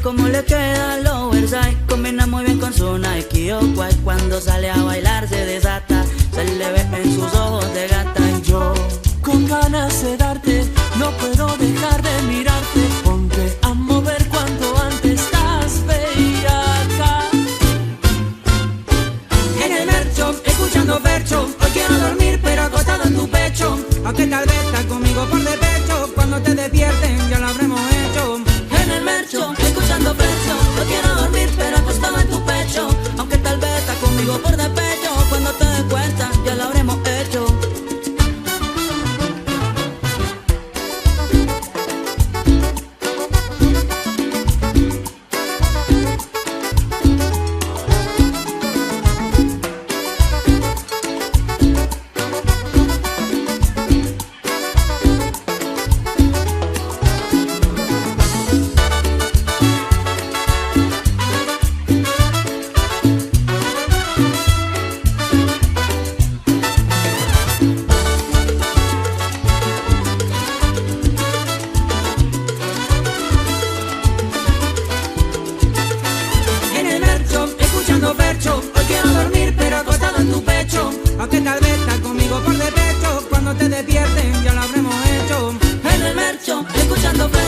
cómo le queda el oversize. Combina muy bien con su Nike Off-White. Cuando sale a bailar se desata, se le ve en sus ojos de gata. Y yo, con ganas de darte, no puedo dejar de mirarte. Ponte a mover cuanto antes, estás bellaca. En el mercho, escuchando Fercho. Hoy quiero dormir pero acostado en tu pecho. Aunque tal vez estás conmigo por despecho. Cuando te despierten ya lo habremos hecho. en el mercho, escuchando Fercho. Yo quiero dormir pero acostado en tu pecho. Aunque tal vez estás conmigo por despecho. Cuando te des cuenta ya lo habremos hecho. Fercho, hoy quiero dormir pero acostado en tu pecho. Aunque tal vez estás conmigo por despecho. Cuando te despierten ya lo habremos hecho. En el mercho, escuchando Fercho.